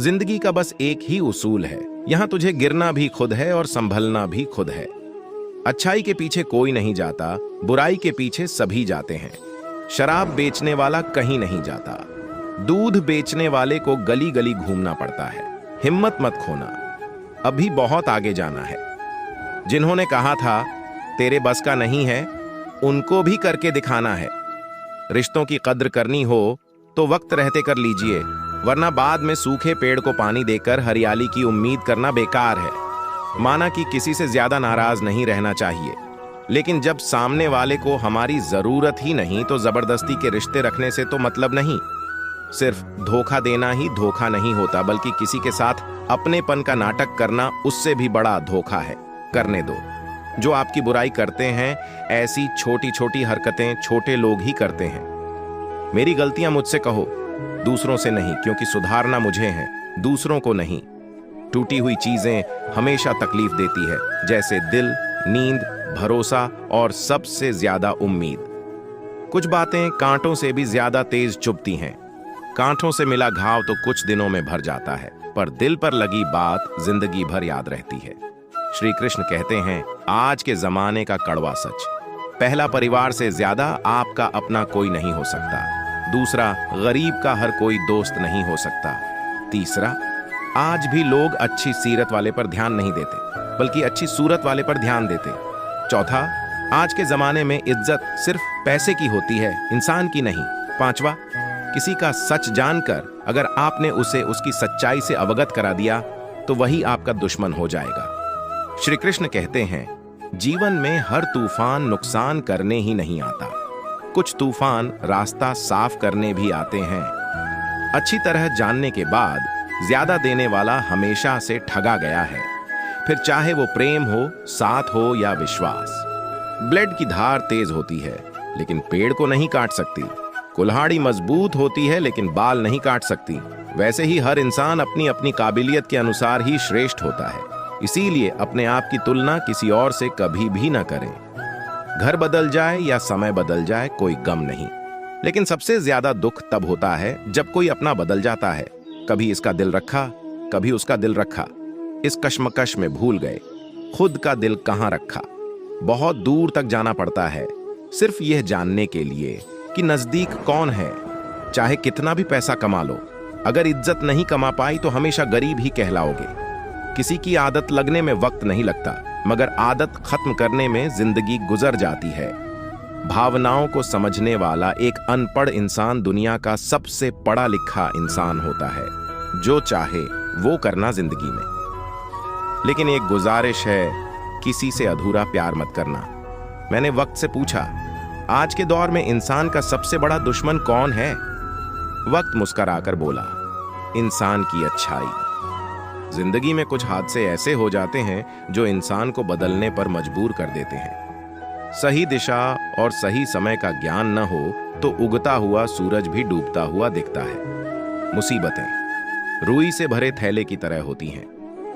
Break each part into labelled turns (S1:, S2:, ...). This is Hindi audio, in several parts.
S1: जिंदगी का बस एक ही उसूल है, यहाँ तुझे गिरना भी खुद है और संभलना भी खुद है। अच्छाई के पीछे कोई नहीं जाता, बुराई के पीछे सभी जाते हैं। शराब बेचने वाला कहीं नहीं जाता, दूध बेचने वाले को गली गली घूमना पड़ता है। हिम्मत मत खोना, अभी बहुत आगे जाना है। जिन्होंने कहा था तेरे बस का नहीं है, उनको भी करके दिखाना है। रिश्तों की कद्र करनी हो तो वक्त रहते कर लीजिए, वरना बाद में सूखे पेड़ को पानी देकर हरियाली की उम्मीद करना बेकार है। माना कि किसी से ज्यादा नाराज नहीं रहना चाहिए, लेकिन जब सामने वाले को हमारी जरूरत ही नहीं तो जबरदस्ती के रिश्ते रखने से तो मतलब नहीं। सिर्फ धोखा देना ही धोखा नहीं होता, बल्कि किसी के साथ अपनेपन का नाटक करना उससे भी बड़ा धोखा है। करने दो। जो आपकी बुराई करते हैं, ऐसी छोटी छोटी हरकतें छोटे लोग ही करते हैं। मेरी गलतियां मुझसे कहो, दूसरों से नहीं, क्योंकि सुधारना मुझे है, दूसरों को नहीं। टूटी हुई चीजें हमेशा तकलीफ देती है, जैसे दिल, नींद, भरोसा और सबसे ज्यादा उम्मीद। कुछ बातें कांटों से भी ज्यादा तेज चुभती हैं। कांटों से मिला घाव तो कुछ दिनों में भर जाता है, पर दिल पर लगी बात जिंदगी भर याद रहती है। श्री कृष्ण कहते हैं, आज के जमाने का कड़वा सच, पहला, परिवार से ज्यादा आपका अपना कोई नहीं हो सकता। दूसरा, गरीब का हर कोई दोस्त नहीं हो सकता। तीसरा, आज भी लोग अच्छी सीरत वाले पर ध्यान नहीं देते, बल्कि अच्छी सूरत वाले पर ध्यान देते। चौथा, आज के जमाने में इज्जत सिर्फ पैसे की होती है, इंसान की नहीं। पांचवा, किसी का सच जानकर अगर आपने उसे उसकी सच्चाई से अवगत करा दिया तो वही आपका दुश्मन हो जाएगा। श्री कृष्ण कहते हैं, जीवन में हर तूफान नुकसान करने ही नहीं आता, कुछ तूफान रास्ता साफ करने भी आते हैं। अच्छी तरह जानने के बाद ज्यादा देने वाला हमेशा से ठगा गया है, फिर चाहे वो प्रेम हो, साथ हो या विश्वास। ब्लेड की धार तेज होती है, लेकिन पेड़ को नहीं काट सकती। कुल्हाड़ी मजबूत होती है, लेकिन बाल नहीं काट सकती। वैसे ही हर इंसान अपनी अपनी काबिलियत के अनुसार ही श्रेष्ठ होता है। इसीलिए अपने आप की तुलना किसी और से कभी भी ना करें। घर बदल जाए या समय बदल जाए, कोई गम नहीं, लेकिन सबसे ज्यादा दुख तब होता है जब कोई अपना बदल जाता है। कभी इसका दिल रखा, कभी उसका दिल रखा, इस कश्मकश में भूल गए खुद का दिल कहां रखा। बहुत दूर तक जाना पड़ता है सिर्फ यह जानने के लिए कि नजदीक कौन है। चाहे कितना भी पैसा कमा लो, अगर इज्जत नहीं कमा पाई तो हमेशा गरीब ही कहलाओगे। किसी की आदत लगने में वक्त नहीं लगता, मगर आदत खत्म करने में जिंदगी गुजर जाती है। भावनाओं को समझने वाला एक अनपढ़ इंसान दुनिया का सबसे पढ़ा लिखा इंसान होता है। जो चाहे वो करना जिंदगी में। लेकिन एक गुजारिश है, किसी से अधूरा प्यार मत करना। मैंने वक्त से पूछा, आज के दौर में इंसान का सबसे बड़ा दुश्मन कौन है? वक्त मुस्कुराकर बोला, इंसान की अच्छाई। जिंदगी में कुछ हादसे ऐसे हो जाते हैं जो इंसान को बदलने पर मजबूर कर देते हैं। सही दिशा और सही समय का ज्ञान न हो तो उगता हुआ सूरज भी डूबता हुआ दिखता है। मुसीबतें रुई से भरे थैले की तरह होती हैं।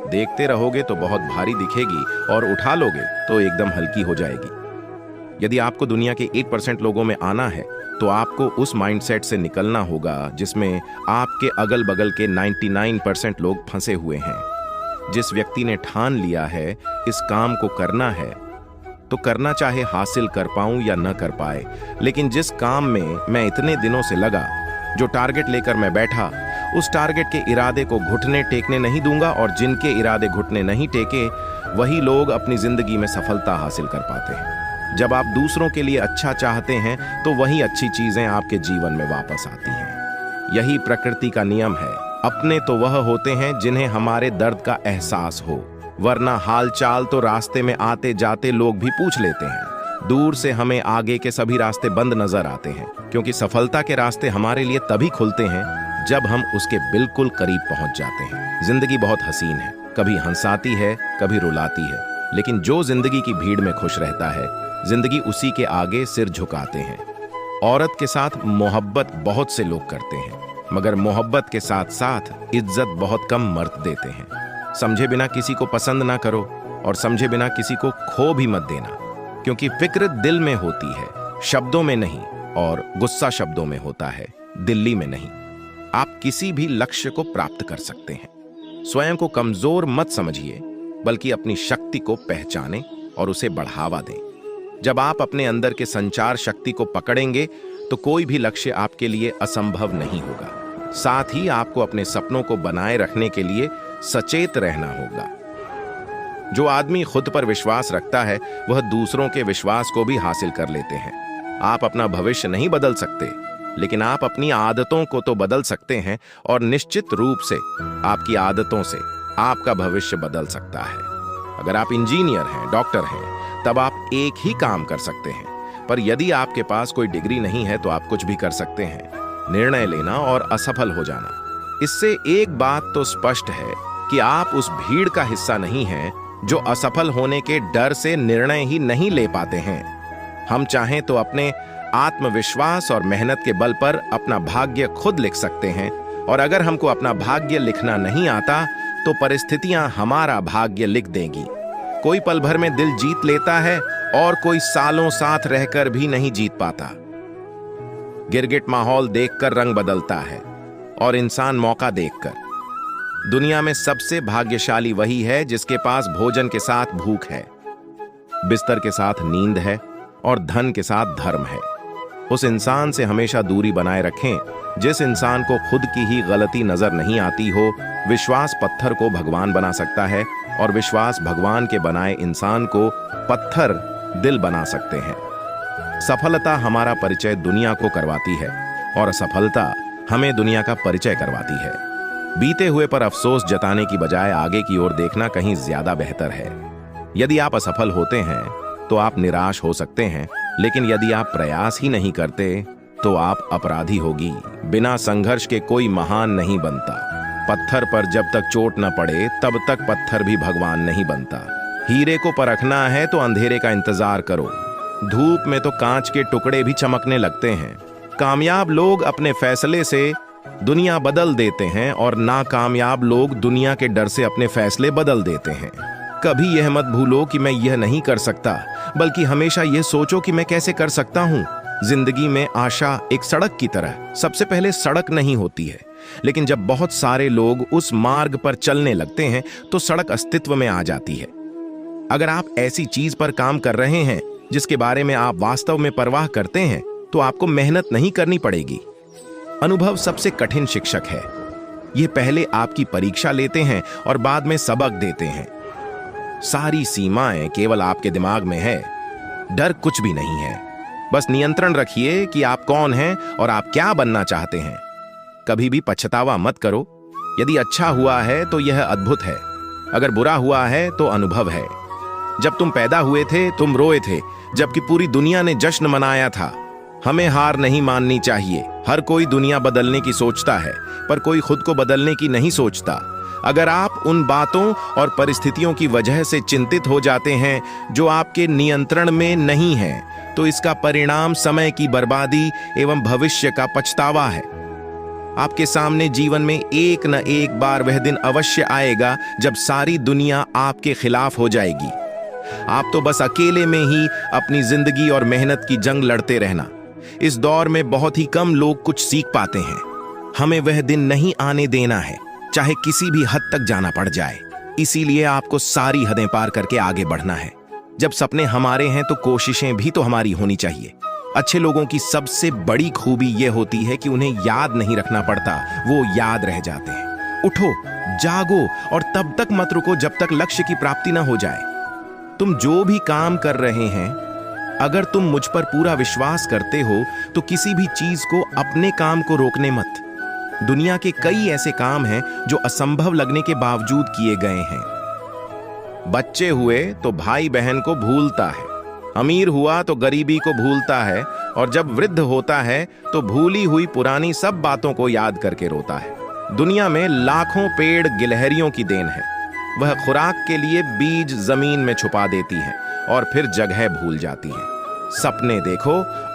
S1: देखते रहोगे तो बहुत भारी दिखेगी और उठा लोगे तो एकदम हल्की हो जाएगी। यदि आपको दुनिया के 1% लोगों में आना है तो आपको उस माइंडसेट से निकलना होगा जिसमें आपके अगल बगल के 99% लोग फंसे हुए हैं। जिस व्यक्ति ने ठान लिया है इस काम को करना है तो करना, चाहे हासिल कर पाऊं या न कर पाए। लेकिन जिस काम में मैं इतने दिनों से लगा, जो टारगेट लेकर मैं बैठा, उस टारगेट के इरादे को घुटने टेकने नहीं दूंगा। और जिनके इरादे घुटने नहीं टेके, वही लोग अपनी जिंदगी में सफलता हासिल कर पाते हैं। जब आप दूसरों के लिए अच्छा चाहते हैं तो वही अच्छी चीजें आपके जीवन में वापस आती हैं। यही प्रकृति का नियम है। अपने तो वह होते हैं जिन्हें हमारे दर्द का एहसास हो, वरना हालचाल तो रास्ते में आते जाते लोग भी पूछ लेते हैं। दूर से हमें आगे के सभी रास्ते बंद नजर आते हैं, क्योंकि सफलता के रास्ते हमारे लिए तभी खुलते हैं जब हम उसके बिल्कुल करीब पहुंच जाते हैं। जिंदगी बहुत हसीन है, कभी हंसाती है, कभी रुलाती है, लेकिन जो जिंदगी की भीड़ में खुश रहता है, जिंदगी उसी के आगे सिर झुकाते हैं। औरत के साथ मोहब्बत बहुत से लोग करते हैं, मगर मोहब्बत के साथ साथ इज्जत बहुत कम मर्द देते हैं। समझे बिना किसी को पसंद ना करो और समझे बिना किसी को खो भी मत देना, क्योंकि फिक्र दिल में होती है, शब्दों में नहीं, और गुस्सा शब्दों में होता है, दिल्ली में नहीं। आप किसी भी लक्ष्य को प्राप्त कर सकते हैं। स्वयं को कमजोर मत समझिए, बल्कि अपनी शक्ति को पहचानें और उसे बढ़ावा दें। जब आप अपने अंदर के संचार शक्ति को पकड़ेंगे तो कोई भी लक्ष्य आपके लिए असंभव नहीं होगा। साथ ही आपको अपने सपनों को बनाए रखने के लिए सचेत रहना होगा। जो आदमी खुद पर विश्वास रखता है वह दूसरों के विश्वास को भी हासिल कर लेते हैं। आप अपना भविष्य नहीं बदल सकते, लेकिन आप अपनी आदतों को तो बदल सकते हैं, और निश्चित रूप से आपकी आदतों से आपका भविष्य बदल सकता है। अगर आप इंजीनियर हैं, डॉक्टर हैं, तब आप एक ही काम कर सकते हैं, पर यदि आपके पास कोई डिग्री नहीं है तो आप कुछ भी कर सकते हैं, निर्णय लेना और असफल हो जाना। इससे एक बात तो स्पष्ट है कि आप उस भीड़ का हिस्सा नहीं हैं जो असफल होने के डर से निर्णय ही नहीं ले पाते हैं। हम चाहें तो अपने आत्मविश्वास और मेहनत के बल पर अपना भाग्य खुद लिख सकते हैं, और अगर हमको अपना भाग्य लिखना नहीं आता तो परिस्थितियां हमारा भाग्य लिख देंगी। कोई पल भर में दिल जीत लेता है और कोई सालों साथ रहकर भी नहीं जीत पाता। गिरगिट माहौल देखकर रंग बदलता है और इंसान मौका देखकर। दुनिया में सबसे भाग्यशाली वही है जिसके पास भोजन के साथ भूख है, बिस्तर के साथ नींद है और धन के साथ धर्म है। उस इंसान से हमेशा दूरी बनाए रखें जिस इंसान को खुद की ही गलती नजर नहीं आती हो। विश्वास पत्थर को भगवान बना सकता है, और विश्वास भगवान के बनाए इंसान को पत्थर दिल बना सकते हैं। सफलता हमारा परिचय दुनिया को करवाती है, और असफलता हमें दुनिया का परिचय करवाती है। बीते हुए पर अफसोस जताने की बजाय आगे की ओर देखना कहीं ज्यादा बेहतर है। यदि आप असफल होते हैं तो आप निराश हो सकते हैं, लेकिन यदि आप प्रयास ही नहीं करते तो आप अपराधी होगी। बिना संघर्ष के कोई महान नहीं बनता। पत्थर पर जब तक चोट न पड़े तब तक पत्थर भी भगवान नहीं बनता। हीरे को परखना है तो अंधेरे का इंतजार करो। धूप में तो कांच के टुकड़े भी चमकने लगते हैं। कामयाब लोग अपने फैसले से दुनिया बदल देते हैं, और नाकामयाब लोग दुनिया के डर से अपने फैसले बदल देते हैं। कभी यह मत भूलो कि मैं यह नहीं कर सकता, बल्कि हमेशा यह सोचो कि मैं कैसे कर सकता हूं। जिंदगी में आशा एक सड़क की तरह सबसे पहले सड़क नहीं होती है, लेकिन जब बहुत सारे लोग उस मार्ग पर चलने लगते हैं तो सड़क अस्तित्व में आ जाती है। अगर आप ऐसी चीज पर काम कर रहे हैं जिसके बारे में आप वास्तव में परवाह करते हैं तो आपको मेहनत नहीं करनी पड़ेगी। अनुभव सबसे कठिन शिक्षक है। ये पहले आपकी परीक्षा लेते हैं और बाद में सबक देते हैं। सारी सीमाएं केवल आपके दिमाग में है। डर कुछ भी नहीं है। बस नियंत्रण रखिए कि आप कौन हैं और आप क्या बनना चाहते हैं। कभी भी पछतावा मत करो। यदि अच्छा हुआ है तो यह अद्भुत है, अगर बुरा हुआ है तो अनुभव है। जब तुम पैदा हुए थे तुम रोए थे, जबकि पूरी दुनिया ने जश्न मनाया था। हमें हार नहीं माननी चाहिए। हर कोई दुनिया बदलने की सोचता है, पर कोई खुद को बदलने की नहीं सोचता। अगर आप उन बातों और परिस्थितियों की वजह से चिंतित हो जाते हैं जो आपके नियंत्रण में नहीं हैं, तो इसका परिणाम समय की बर्बादी एवं भविष्य का पछतावा है। आपके सामने जीवन में एक न एक बार वह दिन अवश्य आएगा जब सारी दुनिया आपके खिलाफ हो जाएगी। आप तो बस अकेले में ही अपनी जिंदगी और मेहनत की जंग लड़ते रहना। इस दौर में बहुत ही कम लोग कुछ सीख पाते हैं। हमें वह दिन नहीं आने देना है, चाहे किसी भी हद तक जाना पड़ जाए। इसीलिए आपको सारी हदें पार करके आगे बढ़ना है। जब सपने हमारे हैं तो कोशिशें भी तो हमारी होनी चाहिए। अच्छे लोगों की सबसे बड़ी खूबी यह होती है कि उन्हें याद नहीं रखना पड़ता, वो याद रह जाते हैं। उठो, जागो और तब तक मत रुको जब तक लक्ष्य की प्राप्ति ना हो जाए। तुम जो भी काम कर रहे हैं, अगर तुम मुझ पर पूरा विश्वास करते हो तो किसी भी चीज को अपने काम को रोकने मत। दुनिया के कई ऐसे काम हैं जो असंभव लगने के बावजूद किए गए हैं। बच्चे हुए तो भाई बहन को भूलता है, अमीर हुआ तो गरीबी को भूलता है, और जब वृद्ध होता है तो भूली हुई पुरानी सब बातों को याद करके रोता है। दुनिया में लाखों पेड़ गिलहरियों की देन है। वह खुराक के लिए बीज जमीन में छुपा देती है और फिर जगह भूल जाती है। सपने देखो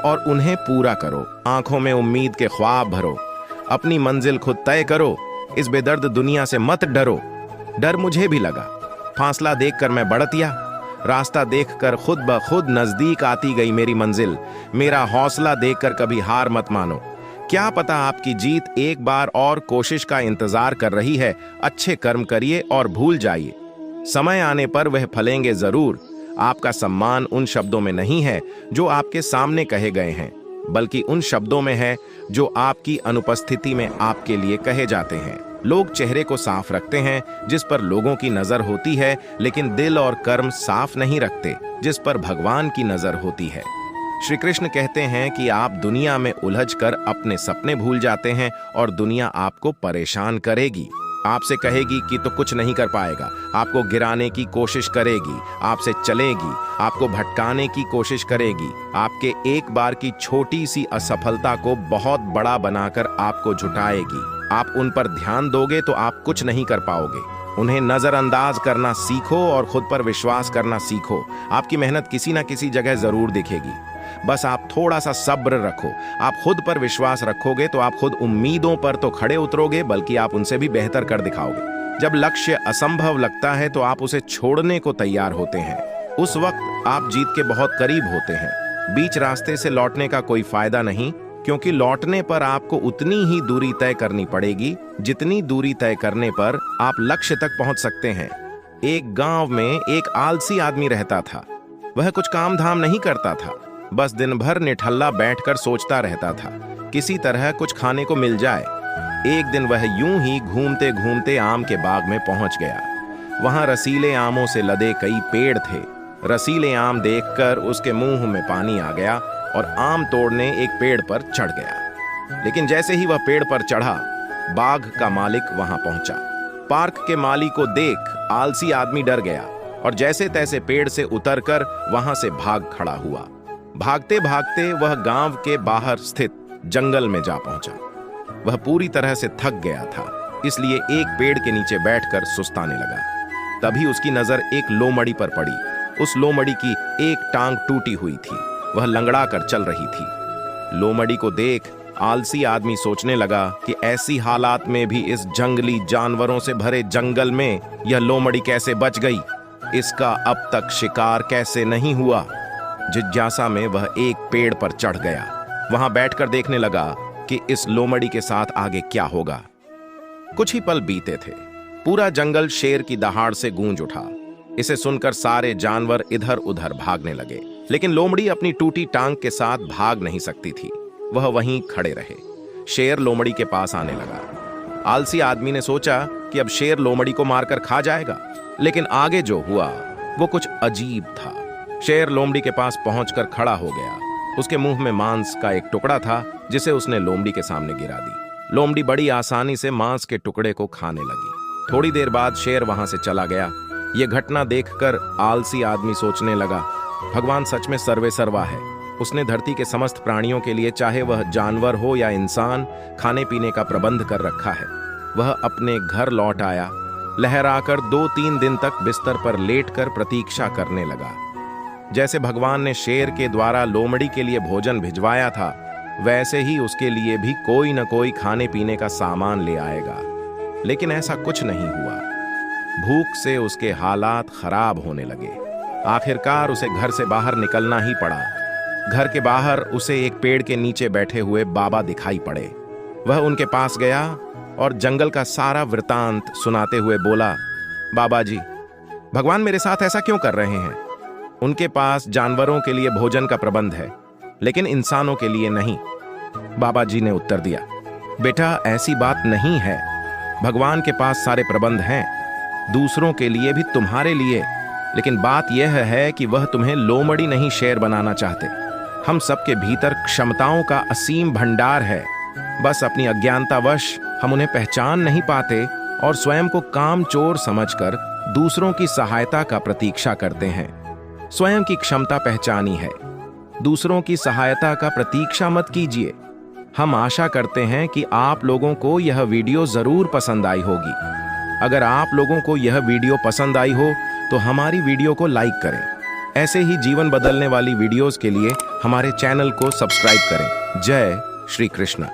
S1: और उन्हें पूरा करो। आंखों में उम्मीद के ख्वाब भरो। अपनी मंजिल खुद तय करो। इस बेदर्द दुनिया से मत डरो। डर मुझे भी लगा। फासला देखकर मैं बढ़तिया। रास्ता देखकर खुद ब खुद नजदीक आती गई मेरी मंजिल। मेरा हौसला देखकर कभी हार मत मानो। क्या पता आपकी जीत एक बार और कोशिश का इंतजार कर रही है। अच्छे कर्म करिए और भूल जाइए, समय आने पर वह फलेंगे जरूर। आपका सम्मान उन शब्दों में नहीं है जो आपके सामने कहे गए हैं, बल्कि उन शब्दों में है जो आपकी अनुपस्थिति में आपके लिए कहे जाते हैं। लोग चेहरे को साफ रखते हैं जिस पर लोगों की नजर होती है, लेकिन दिल और कर्म साफ नहीं रखते जिस पर भगवान की नजर होती है। श्री कृष्ण कहते हैं कि आप दुनिया में उलझकर अपने सपने भूल जाते हैं और दुनिया आपको परेशान करेगी, आपसे कहेगी कि तो कुछ नहीं कर पाएगा, आपको गिराने की कोशिश करेगी, आपसे चलेगी, आपको भटकाने की कोशिश करेगी, आपके एक बार की छोटी सी असफलता को बहुत बड़ा बनाकर आपको झुटाएगी। आप उन पर ध्यान दोगे तो आप कुछ नहीं कर पाओगे। उन्हें नजरअंदाज करना सीखो और खुद पर विश्वास करना सीखो। आपकी मेहनत किसी ना किसी जगह जरूर दिखेगी, बस आप थोड़ा सा सब्र रखो। आप खुद पर विश्वास रखोगे तो आप खुद उम्मीदों पर तो खड़े उतरोगे, बल्कि आप उनसे भी बेहतर कर दिखाओगे। जब लक्ष्य असंभव लगता है तो आप उसे छोड़ने को तैयार होते हैं। उस वक्त आप जीत के बहुत करीब होते हैं। बीच रास्ते से लौटने का कोई फायदा नहीं, क्योंकि लौटने पर आपको उतनी ही दूरी तय करनी पड़ेगी जितनी दूरी तय करने पर आप लक्ष्य तक पहुंच सकते हैं। एक गांव में एक आलसी आदमी रहता था। वह कुछ काम धाम नहीं करता था, बस दिन भर निठल्ला बैठकर सोचता रहता था किसी तरह कुछ खाने को मिल जाए। एक दिन वह यूं ही घूमते घूमते आम के बाग में पहुंच गया। वहां रसीले आमों से लदे कई पेड़ थे। रसीले आम देखकर उसके मुंह में पानी आ गया और आम तोड़ने एक पेड़ पर चढ़ गया। लेकिन जैसे ही वह पेड़ पर चढ़ा, बाघ का मालिक वहां पहुंचा। पार्क के माली को देख आलसी आदमी डर गया और जैसे तैसे पेड़ से उतरकर वहां से भाग खड़ा हुआ। भागते भागते वह गांव के बाहर स्थित जंगल में जा पहुंचा। वह पूरी तरह से थक गया था, इसलिए एक पेड़ के नीचे बैठकर सुस्ताने लगा। तभी उसकी नजर एक लोमड़ी पर पड़ी। उस लोमड़ी की एक टांग टूटी हुई थी, वह लंगड़ा कर चल रही थी। लोमड़ी को देख आलसी आदमी सोचने लगा कि ऐसी हालात में भी इस जंगली जानवरों से भरे जंगल में यह लोमड़ी कैसे बच गई, इसका अब तक शिकार कैसे नहीं हुआ। जिज्ञासा में वह एक पेड़ पर चढ़ गया। वहां बैठकर देखने लगा कि इस लोमड़ी के साथ आगे क्या होगा। कुछ ही पल बीते थे, पूरा जंगल शेर की दहाड़ से गूंज उठा। इसे सुनकर सारे जानवर इधर उधर भागने लगे, लेकिन लोमड़ी अपनी टूटी टांग के साथ भाग नहीं सकती थी। वह वहीं खड़े रहे। शेर लोमड़ी के पास आने लगा। आलसी आदमी ने सोचा कि अब शेर लोमड़ी को मारकर खा जाएगा, लेकिन आगे जो हुआ वो कुछ अजीब था। शेर लोमड़ी के पास पहुंचकर खड़ा हो गया। उसके मुंह में मांस का एक टुकड़ा था जिसे उसने लोमड़ी के सामने गिरा दी। लोमड़ी बड़ी आसानी से मांस के टुकड़े को खाने लगी। थोड़ी देर बाद शेर वहां से चला गया। यह घटना देखकर आलसी आदमी सोचने लगा, भगवान सच में सर्वे सर्वा है। उसने धरती के समस्त प्राणियों के लिए, चाहे वह जानवर हो या इंसान, खाने पीने का प्रबंध कर रखा है। वह अपने घर लौट आया। लहराकर 2-3 दिन तक बिस्तर पर लेटकर प्रतीक्षा करने लगा। जैसे भगवान ने शेर के द्वारा लोमड़ी के लिए भोजन भिजवाया था, वैसे ही उसके लिए भी कोई न कोई खाने पीने का सामान ले आएगा। लेकिन ऐसा कुछ नहीं हुआ। भूख से उसके हालात खराब होने लगे। आखिरकार उसे घर से बाहर निकलना ही पड़ा। घर के बाहर उसे एक पेड़ के नीचे बैठे हुए बाबा दिखाई पड़े। वह उनके पास गया और जंगल का सारा वृतांत सुनाते हुए बोला, बाबा जी, भगवान मेरे साथ ऐसा क्यों कर रहे हैं? उनके पास जानवरों के लिए भोजन का प्रबंध है, लेकिन इंसानों के लिए नहीं। बाबा जी ने उत्तर दिया, बेटा ऐसी बात नहीं है। भगवान के पास सारे प्रबंध हैं, दूसरों के लिए भी, तुम्हारे लिए। लेकिन बात यह है कि वह तुम्हें लोमड़ी नहीं शेर बनाना चाहते। हम सबके भीतर क्षमताओं का असीम भंडार है, बस अपनी अज्ञानतावश हम उन्हें पहचान नहीं पाते और स्वयं को कामचोर समझकर दूसरों की सहायता का प्रतीक्षा करते हैं। स्वयं की क्षमता पहचानी है, दूसरों की सहायता का प्रतीक्षा मत कीजिए। हम आशा करते हैं कि आप लोगों को यह वीडियो जरूर पसंद आई होगी। अगर आप लोगों को यह वीडियो पसंद आई हो तो हमारी वीडियो को लाइक करें। ऐसे ही जीवन बदलने वाली वीडियोस के लिए हमारे चैनल को सब्सक्राइब करें। जय श्री कृष्ण।